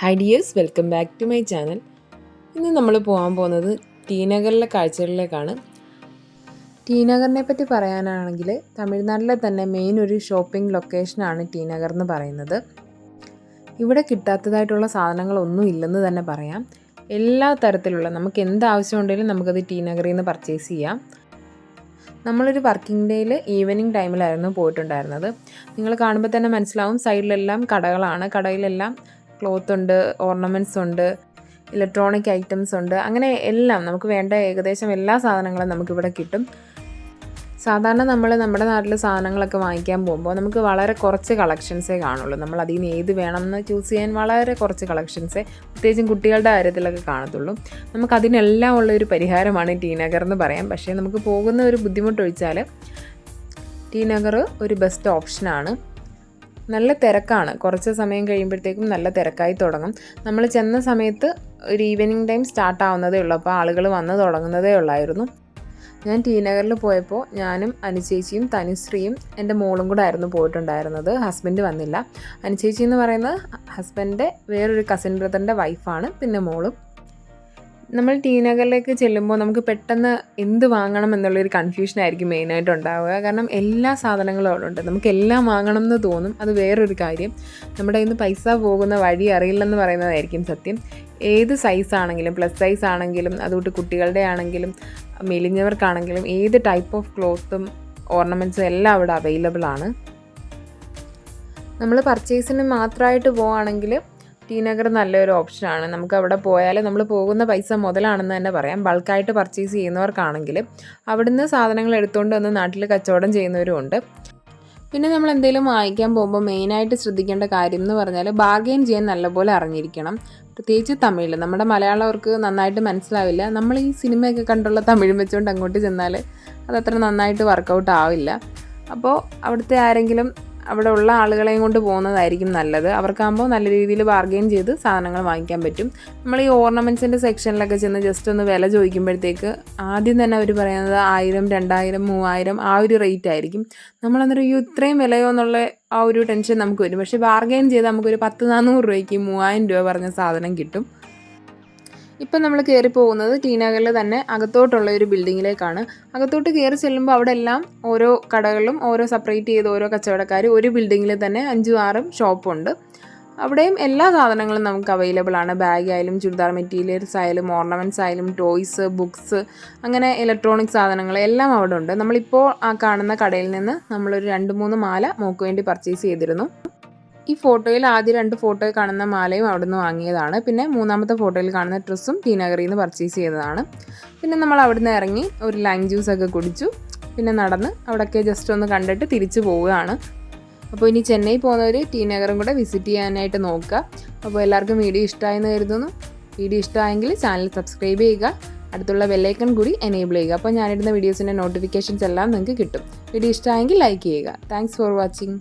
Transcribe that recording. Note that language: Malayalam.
High dears, welcome back to my channel. ഇന്ന് നമ്മൾ പോകാൻ പോകുന്നത് ടി നഗറിലെ കാഴ്ചകളിലേക്കാണ്. ടി നഗറിനെ പറ്റി പറയാനാണെങ്കിൽ തമിഴ്നാട്ടിലെ തന്നെ മെയിൻ ഒരു ഷോപ്പിംഗ് ലൊക്കേഷനാണ് ടി നഗർ എന്ന് പറയുന്നത്. ഇവിടെ കിട്ടാത്തതായിട്ടുള്ള സാധനങ്ങളൊന്നും ഇല്ലെന്ന് തന്നെ പറയാം. എല്ലാ തരത്തിലുള്ള നമുക്ക് എന്ത് ആവശ്യമുണ്ടെങ്കിലും നമുക്കത് ടി നഗറിൽ നിന്ന് പർച്ചേസ് ചെയ്യാം. നമ്മളൊരു വർക്കിംഗ് ഡേയിൽ ഈവനിങ് ടൈമിലായിരുന്നു പോയിട്ടുണ്ടായിരുന്നത്. നിങ്ങൾ കാണുമ്പോൾ തന്നെ മനസ്സിലാവും, സൈഡിലെല്ലാം കടകളാണ്. കടയിലെല്ലാം ക്ലോത്ത് ഉണ്ട്, ഓർണമെൻറ്റ്സ് ഉണ്ട്, ഇലക്ട്രോണിക് ഐറ്റംസ് ഉണ്ട്. അങ്ങനെ എല്ലാം നമുക്ക് വേണ്ട ഏകദേശം എല്ലാ സാധനങ്ങളും നമുക്കിവിടെ കിട്ടും. സാധാരണ നമ്മുടെ നാട്ടിൽ സാധനങ്ങളൊക്കെ വാങ്ങിക്കാൻ പോകുമ്പോൾ നമുക്ക് വളരെ കുറച്ച് കളക്ഷൻസേ കാണുള്ളൂ. നമ്മൾ അതിൽ നിന്ന് ഏത് വേണമെന്ന് ചൂസ് ചെയ്യാൻ വളരെ കുറച്ച് കളക്ഷൻസേ, പ്രത്യേകിച്ചും കുട്ടികളുടെ കാര്യത്തിലൊക്കെ കാണത്തുള്ളൂ. നമുക്കതിനെല്ലാം ഉള്ളൊരു പരിഹാരമാണ് ടി നഗർ എന്ന് പറയാം. പക്ഷേ നമുക്ക് പോകുന്ന ഒരു ബുദ്ധിമുട്ടൊഴിച്ചാൽ ടി നഗർ ഒരു ബെസ്റ്റ് ഓപ്ഷനാണ്. നല്ല തിരക്കാണ്. കുറച്ച് സമയം കഴിയുമ്പോഴത്തേക്കും നല്ല തിരക്കായി തുടങ്ങും. നമ്മൾ ചെന്ന സമയത്ത് ഒരു ഈവനിങ് ടൈം സ്റ്റാർട്ട് ആവുന്നതേ ഉള്ളൂ. അപ്പോൾ ആളുകൾ വന്ന് തുടങ്ങുന്നതേ ഉള്ളായിരുന്നു. ഞാൻ ടി നഗറിൽ പോയപ്പോൾ ഞാനും അനുചേച്ചിയും തനുശ്രീയും എൻ്റെ മോളും കൂടെ ആയിരുന്നു പോയിട്ടുണ്ടായിരുന്നത്. ഹസ്ബൻഡ് വന്നില്ല. അനുചേച്ചി എന്ന് പറയുന്നത് ഹസ്ബൻഡിൻ്റെ വേറൊരു കസിൻ ബ്രദറിൻ്റെ വൈഫാണ്, പിന്നെ മോളും. നമ്മൾ ടി നഗറിലേക്ക് ചെല്ലുമ്പോൾ നമുക്ക് പെട്ടെന്ന് എന്ത് വാങ്ങണം എന്നുള്ളൊരു കൺഫ്യൂഷനായിരിക്കും മെയിനായിട്ട് ഉണ്ടാവുക. കാരണം എല്ലാ സാധനങ്ങളും അവിടെ ഉണ്ട്. നമുക്ക് എല്ലാം വാങ്ങണം എന്ന് തോന്നും. അത് വേറൊരു കാര്യം. നമ്മുടെ കയ്യിൽ നിന്ന് പൈസ പോകുന്ന വഴി അറിയില്ലെന്ന് പറയുന്നതായിരിക്കും സത്യം. ഏത് സൈസാണെങ്കിലും, പ്ലസ് സൈസ് ആണെങ്കിലും, അതുകൊണ്ട് കുട്ടികളുടെ ആണെങ്കിലും മെലിഞ്ഞവർക്കാണെങ്കിലും ഏത് ടൈപ്പ് ഓഫ് ക്ലോത്തും ഓർണമെൻറ്റ്സും എല്ലാം അവിടെ അവൈലബിൾ ആണ്. നമ്മൾ പർച്ചേസിന് മാത്രമായിട്ട് പോവുകയാണെങ്കിൽ ടി നഗർ നല്ലൊരു ഓപ്ഷനാണ്. നമുക്ക് അവിടെ പോയാൽ നമ്മൾ പോകുന്ന പൈസ മുതലാണെന്ന് തന്നെ പറയാം. ബൾക്കായിട്ട് പർച്ചേസ് ചെയ്യുന്നവർക്കാണെങ്കിൽ അവിടുന്ന് സാധനങ്ങൾ എടുത്തുകൊണ്ട് വന്ന് നാട്ടിൽ കച്ചവടം ചെയ്യുന്നവരും ഉണ്ട്. പിന്നെ നമ്മൾ എന്തെങ്കിലും വാങ്ങിക്കാൻ പോകുമ്പോൾ മെയിനായിട്ട് ശ്രദ്ധിക്കേണ്ട കാര്യം എന്ന് പറഞ്ഞാൽ ബാർഗെയിൻ ചെയ്യാൻ നല്ലപോലെ അറിഞ്ഞിരിക്കണം. പ്രത്യേകിച്ച് തമിഴിൽ. നമ്മുടെ മലയാളവർക്ക് നന്നായിട്ട് മനസ്സിലാവില്ല. നമ്മൾ ഈ സിനിമയൊക്കെ കണ്ടുള്ള തമിഴ് വെച്ചുകൊണ്ട് അങ്ങോട്ട് ചെന്നാൽ അതത്ര നന്നായിട്ട് വർക്കൗട്ട് ആവില്ല. അപ്പോൾ അവിടുത്തെ ആരെങ്കിലും അവിടെ ഉള്ള ആളുകളെയും കൊണ്ട് പോകുന്നതായിരിക്കും നല്ലത്. അവർക്കാകുമ്പോൾ നല്ല രീതിയിൽ ബാർഗെയിൻ ചെയ്ത് സാധനങ്ങൾ വാങ്ങിക്കാൻ പറ്റും. നമ്മൾ ഈ ഓർണമെൻറ്റ്സിൻ്റെ സെക്ഷനിലൊക്കെ ചെന്ന് ജസ്റ്റ് ഒന്ന് വില ചോദിക്കുമ്പോഴത്തേക്ക് ആദ്യം തന്നെ അവർ പറയുന്നത് 1000, 2000, 3000 ആ ഒരു റേറ്റ് ആയിരിക്കും. നമ്മളന്നേരം ഇത്രയും വിലയോ എന്നുള്ള ആ ഒരു ടെൻഷൻ നമുക്ക് വരും. പക്ഷേ ബാർഗെയിൻ ചെയ്ത് നമുക്കൊരു 10-400 രൂപയ്ക്ക് 3000 രൂപ പറഞ്ഞ സാധനം കിട്ടും. ഇപ്പം നമ്മൾ കയറി പോകുന്നത് ടി നഗറിൽ തന്നെ അകത്തോട്ടുള്ള ഒരു ബിൽഡിങ്ങിലേക്കാണ്. അകത്തോട്ട് കയറി ചെല്ലുമ്പോൾ അവിടെ എല്ലാം ഓരോ കടകളും ഓരോ സെപ്പറേറ്റ് ചെയ്ത് ഓരോ കച്ചവടക്കാർ ഒരു ബിൽഡിങ്ങിൽ തന്നെ 5-6 ഷോപ്പുണ്ട്. അവിടെയും എല്ലാ സാധനങ്ങളും നമുക്ക് അവൈലബിൾ ആണ്. ബാഗ് ആയാലും ചുരിദാർ മെറ്റീരിയൽസ് ആയാലും ഓർണമെൻറ്റ്സ് ആയാലും ടോയ്സ്, ബുക്സ്, അങ്ങനെ ഇലക്ട്രോണിക് സാധനങ്ങൾ എല്ലാം അവിടെ ഉണ്ട്. നമ്മളിപ്പോൾ ആ കാണുന്ന കടയിൽ നിന്ന് നമ്മളൊരു 2-3 മാല മോൾക്ക് വേണ്ടി പർച്ചേസ് ചെയ്തിരുന്നു. ഈ ഫോട്ടോയിൽ ആദ്യം 2 ഫോട്ടോയിൽ കാണുന്ന മാലയും അവിടെ നിന്ന് വാങ്ങിയതാണ്. പിന്നെ 3-ാമത്തെ ഫോട്ടോയിൽ കാണുന്ന ഡ്രസ്സും ടി നഗറിൽ നിന്ന് പർച്ചേസ് ചെയ്തതാണ്. പിന്നെ നമ്മൾ അവിടെ നിന്ന് ഇറങ്ങി ഒരു ലൈം ജ്യൂസൊക്കെ കുടിച്ചു. പിന്നെ നടന്ന് അവിടെയൊക്കെ ജസ്റ്റ് ഒന്ന് കണ്ടിട്ട് തിരിച്ചു പോവുകയാണ്. അപ്പോൾ ഇനി ചെന്നൈ പോകുന്നവർ ടി നഗറും കൂടെ വിസിറ്റ് ചെയ്യാനായിട്ട് നോക്കുക. അപ്പോൾ എല്ലാവർക്കും വീഡിയോ ഇഷ്ടമായെന്ന് കരുതുന്നു. വീഡിയോ ഇഷ്ടമായെങ്കിൽ ചാനൽ സബ്സ്ക്രൈബ് ചെയ്യുക. അടുത്തുള്ള ബെല്ലൈക്കൺ കൂടി എനേബിൾ ചെയ്യുക. അപ്പോൾ ഞാനിടുന്ന വീഡിയോസിൻ്റെ നോട്ടിഫിക്കേഷൻസ് എല്ലാം നിങ്ങൾക്ക് കിട്ടും. വീഡിയോ ഇഷ്ടമായെങ്കിൽ ലൈക്ക് ചെയ്യുക. Thanks for watching.